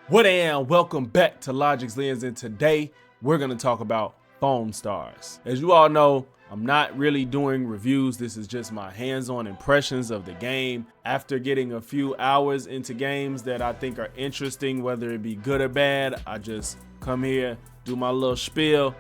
What am? Welcome back to Logix Lens, and today we're going to talk about Foamstars. As you all know, I'm not really doing reviews. This is just my hands-on impressions of the game after getting a few hours into games that I think are interesting, whether it be good or bad. I just come here, do my little spiel,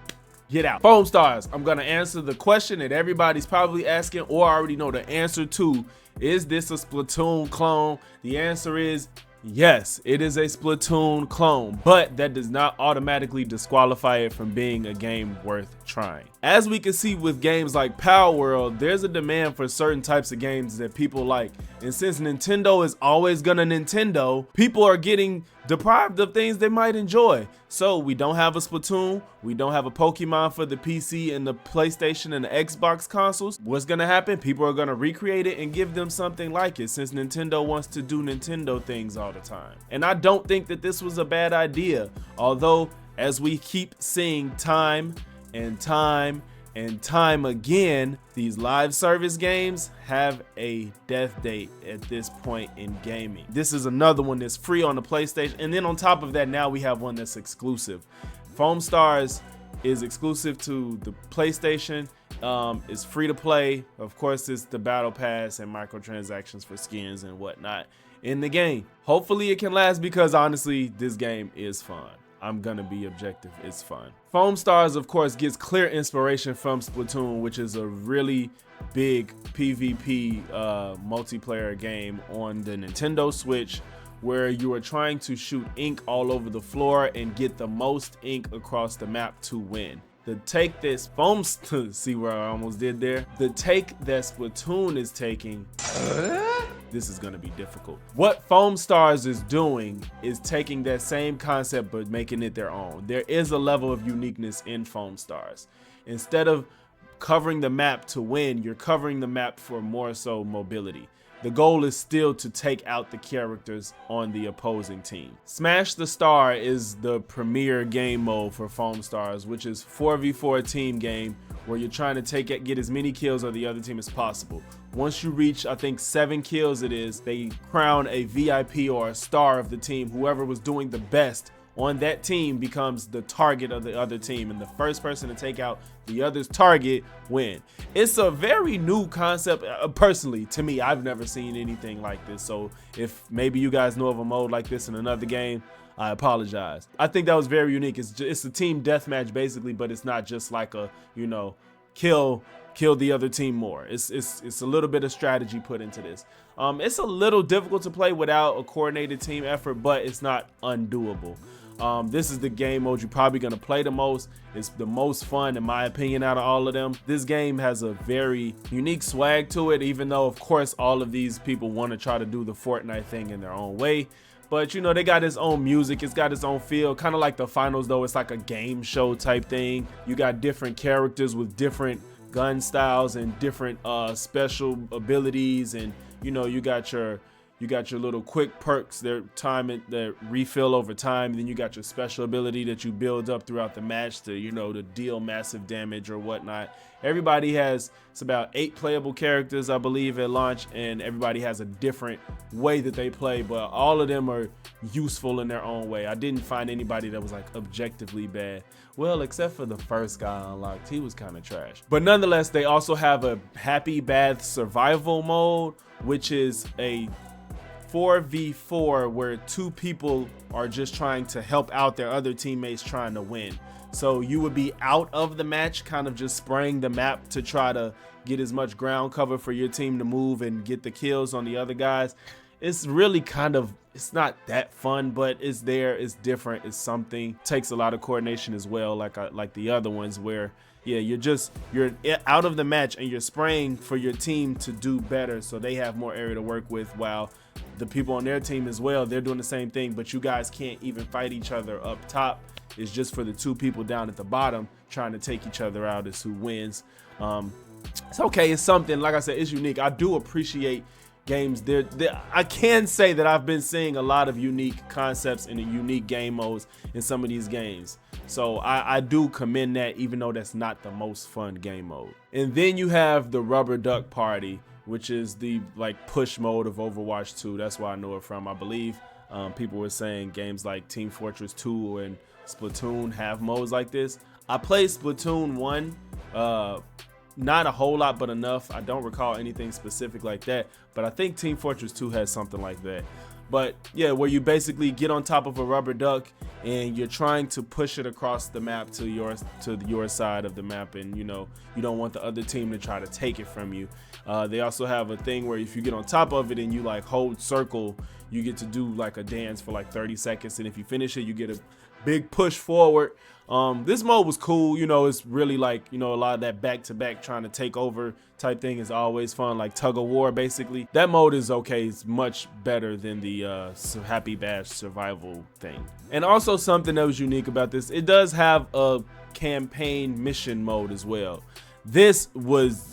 get out. Foamstars, I'm going to answer the question that everybody's probably asking or already know the answer to. Is this a Splatoon clone? The answer is yes, it is a Splatoon clone, but that does not automatically disqualify it from being a game worth trying. As we can see with games like Power World, there's a demand for certain types of games that people like. And since Nintendo is always gonna Nintendo, people are getting deprived of things they might enjoy. So we don't have a Splatoon, we don't have a Pokemon for the PC and the PlayStation and the Xbox consoles. What's gonna happen? People are gonna recreate it and give them something like it, since Nintendo wants to do Nintendo things all the time. And I don't think that this was a bad idea, although as we keep seeing time and time and time again, these live service games have a death date at this point in gaming. This is another one that's free on the PlayStation, and then on top of that, now we have one that's exclusive. Foamstars is exclusive to the PlayStation. It's free to play. Of course, it's the battle pass and microtransactions for skins and whatnot in the game. Hopefully it can last, because honestly, this game is fun. I'm gonna be objective, it's fun. Foamstars, of course, gets clear inspiration from Splatoon, which is a really big PvP multiplayer game on the Nintendo Switch, where you are trying to shoot ink all over the floor and get the most ink across the map to win. The take this see where I almost did there? The take that Splatoon is taking, this is gonna be difficult. What Foamstars is doing is taking that same concept but making it their own. There is a level of uniqueness in Foamstars. Instead of covering the map to win, you're covering the map for more so mobility. The goal is still to take out the characters on the opposing team. Smash the Star is the premier game mode for Foamstars, which is 4v4 team game where you're trying to get as many kills of the other team as possible. Once you reach, I think 7 kills it is, they crown a VIP or a star of the team. Whoever was doing the best on that team becomes the target of the other team, and the first person to take out the other's target win. It's a very new concept. Personally, to me, I've never seen anything like this. So if maybe you guys know of a mode like this in another game, I apologize. I think that was very unique. It's a team deathmatch basically, but it's not just like a, you know, kill the other team more. It's a little bit of strategy put into this. It's a little difficult to play without a coordinated team effort, but it's not undoable. This is the game mode you're probably gonna play the most. It's the most fun in my opinion out of all of them. This game has a very unique swag to it, even though of course all of these people want to try to do the Fortnite thing in their own way. But you know, they got its own music, it's got its own feel, kind of like the finals though. It's like a game show type thing. You got different characters with different gun styles and different special abilities, and you know, you got your little quick perks that refill over time, and then you got your special ability that you build up throughout the match to, you know, to deal massive damage or whatnot. Everybody has, it's about 8 playable characters I believe at launch, and everybody has a different way that they play, but all of them are useful in their own way. I didn't find anybody that was like objectively bad, well, except for the first guy unlocked. He was kind of trash. But nonetheless, they also have a Happy Bath survival mode, which is a 4v4 where 2 people are just trying to help out their other teammates trying to win. So you would be out of the match, kind of just spraying the map to try to get as much ground cover for your team to move and get the kills on the other guys. It's really kind of, it's not that fun, but it's there, it's different, it's something. Takes a lot of coordination as well, like the other ones where, yeah, you're out of the match and you're spraying for your team to do better so they have more area to work with, while the people on their team as well, they're doing the same thing, but you guys can't even fight each other up top. It's just for the 2 people down at the bottom trying to take each other out as who wins. It's okay, it's something. Like I said, it's unique. I do appreciate games. I can say that I've been seeing a lot of unique concepts and unique game modes in some of these games. So I do commend that, even though that's not the most fun game mode. And then you have the Rubber Duck Party, which is the like push mode of Overwatch 2. That's where I know it from. I believe People were saying games like Team Fortress 2 and Splatoon have modes like this. I played Splatoon 1, not a whole lot, but enough. I don't recall anything specific like that, but I think Team Fortress 2 has something like that. But yeah, where you basically get on top of a rubber duck and you're trying to push it across the map to your side of the map, and you know you don't want the other team to try to take it from you. They also have a thing where if you get on top of it and you like hold circle, you get to do like a dance for like 30 seconds, and if you finish it, you get a big push forward. This mode was cool. You know, it's really like, you know, a lot of that back-to-back trying to take over type thing is always fun, like tug of war basically. That mode is okay. It's much better than the Happy Bash survival thing. And also something that was unique about this, it does have a campaign mission mode as well. This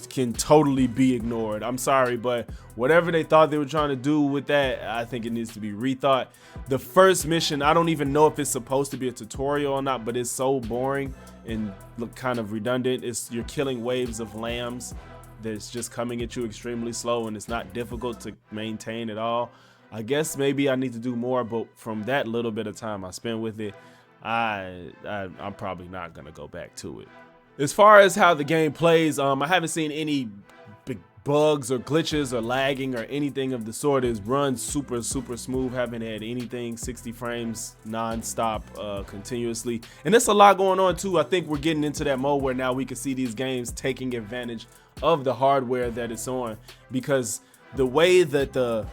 can totally be ignored. I'm sorry, but whatever they thought they were trying to do with that, I think it needs to be rethought. The first mission, I don't even know if it's supposed to be a tutorial or not, but it's so boring and look kind of redundant. You're killing waves of lambs that's just coming at you extremely slow, and it's not difficult to maintain at all. I guess maybe I need to do more, but from that little bit of time I spent with it, I'm probably not gonna go back to it. As far as how the game plays, I haven't seen any big bugs or glitches or lagging or anything of the sort. It runs super smooth. Haven't had anything 60 frames non-stop continuously, and there's a lot going on too. I think we're getting into that mode where now we can see these games taking advantage of the hardware that it's on, because the way that the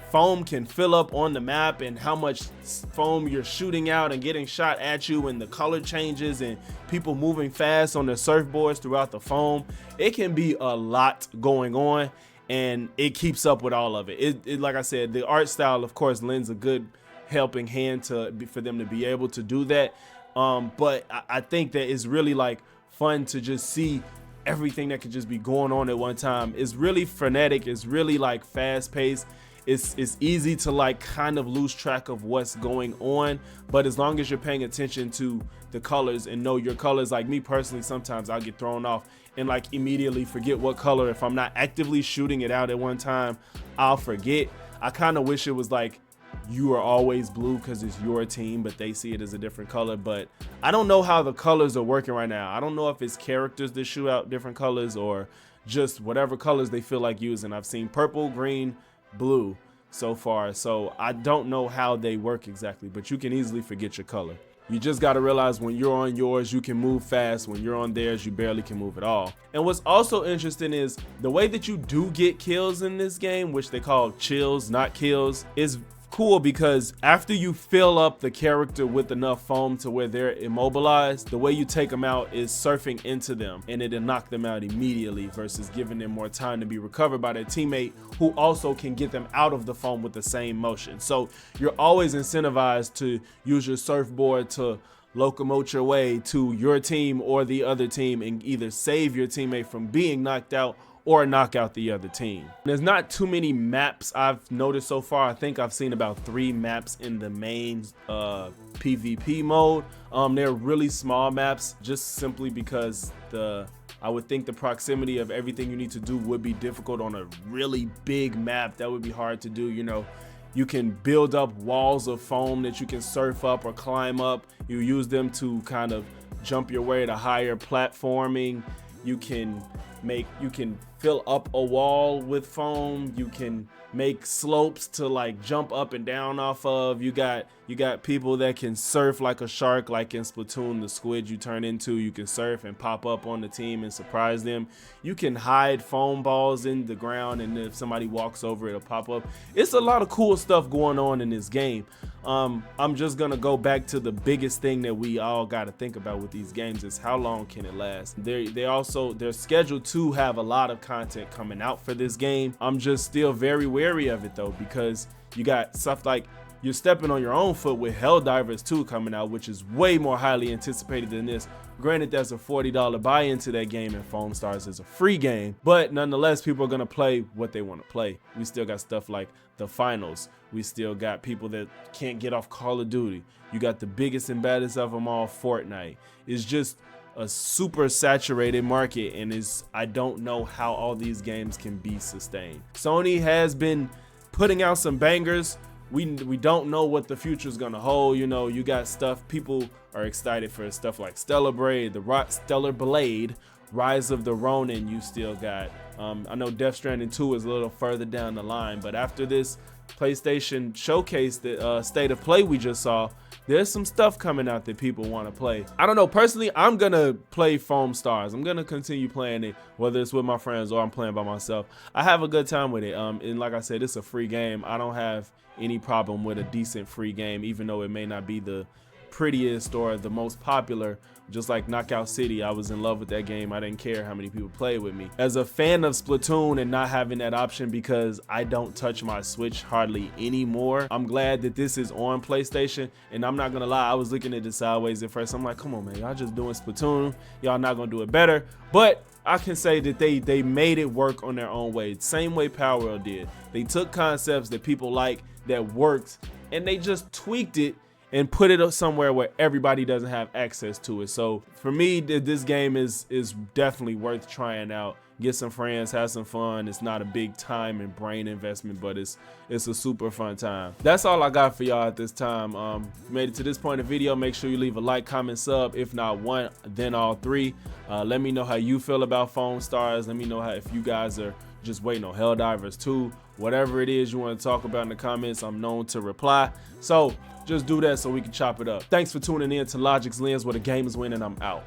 foam can fill up on the map and how much foam you're shooting out and getting shot at you, and the color changes and people moving fast on their surfboards throughout the foam, it can be a lot going on, and it keeps up with all of it. Like I said, the art style of course lends a good helping hand for them to be able to do that, but I think that it's really like fun to just see everything that could just be going on at one time. It's really frenetic. It's really like fast paced. It's easy to like kind of lose track of what's going on, but as long as you're paying attention to the colors and know your colors, like me personally, sometimes I'll get thrown off and like immediately forget what color. If I'm not actively shooting it out at one time, I'll forget. I kind of wish it was like you are always blue because it's your team, but they see it as a different color. But I don't know how the colors are working right now. I don't know if it's characters that shoot out different colors or just whatever colors they feel like using. I've seen purple, green, blue so far, so I don't know how they work exactly, but you can easily forget your color. You just got to realize when you're on yours, you can move fast. When you're on theirs, you barely can move at all. And what's also interesting is the way that you do get kills in this game, which they call chills, not kills, is cool, because after you fill up the character with enough foam to where they're immobilized, the way you take them out is surfing into them, and it'll knock them out immediately versus giving them more time to be recovered by their teammate, who also can get them out of the foam with the same motion. So you're always incentivized to use your surfboard to locomote your way to your team or the other team and either save your teammate from being knocked out or knock out the other team. There's not too many maps I've noticed so far. I think I've seen about 3 maps in the main PvP mode. They're really small maps, just simply because I would think the proximity of everything you need to do would be difficult on a really big map. That would be hard to do. You know, you can build up walls of foam that you can surf up or climb up. You use them to kind of jump your way to higher platforming. You can fill up a wall with foam. You can make slopes to like jump up and down off of. You got people that can surf like a shark, like in Splatoon, the squid you turn into. You can surf and pop up on the team and surprise them. You can hide foam balls in the ground, and if somebody walks over, it'll pop up. It's a lot of cool stuff going on in this game. I'm just gonna go back to the biggest thing that we all got to think about with these games is how long can it last. They're scheduled to have a lot of content coming out for this game. I'm just still very wary of it though, because you got stuff like you're stepping on your own foot with Helldivers 2 coming out, which is way more highly anticipated than this. Granted, that's a $40 buy into that game, and Foamstars is a free game, but nonetheless, people are gonna play what they want to play. We still got stuff like the finals. We still got people that can't get off Call of Duty. You got the biggest and baddest of them all, Fortnite. It's just a super saturated market, and I don't know how all these games can be sustained. Sony has been putting out some bangers, we don't know what the future is gonna hold. You know, you got stuff, people are excited for stuff like Stellar Blade, Rise of the Ronin. You still got I know Death Stranding 2 is a little further down the line, but after this PlayStation showcase, the state of play we just saw, there's some stuff coming out that people want to play. I don't know, personally, I'm gonna play Foamstars. I'm gonna continue playing it, whether it's with my friends or I'm playing by myself. I have a good time with it. And like I said, it's a free game. I don't have any problem with a decent free game, even though it may not be the prettiest or the most popular. Just like Knockout City, I was in love with that game. I didn't care how many people played with me. As a fan of Splatoon and not having that option, because I don't touch my Switch hardly anymore, I'm glad that this is on PlayStation. And I'm not gonna lie, I was looking at it sideways at first. I'm like, come on, man, y'all just doing Splatoon, y'all not gonna do it better. But I can say that they made it work on their own way, same way Power World did. They took concepts that people like, that worked, and they just tweaked it and put it up somewhere where everybody doesn't have access to it. So for me, this game is definitely worth trying out. Get some friends, have some fun. It's not a big time and brain investment, but it's a super fun time. That's all I got for y'all at this time. If you made it to this point in the video, make sure you leave a like, comment, sub. If not one, then all three. Let me know how you feel about Foamstars. Let me know if you guys are just waiting on Helldivers 2. Whatever it is you want to talk about in the comments, I'm known to reply. So just do that so we can chop it up. Thanks for tuning in to Logix Lens, where the game is winning. I'm out.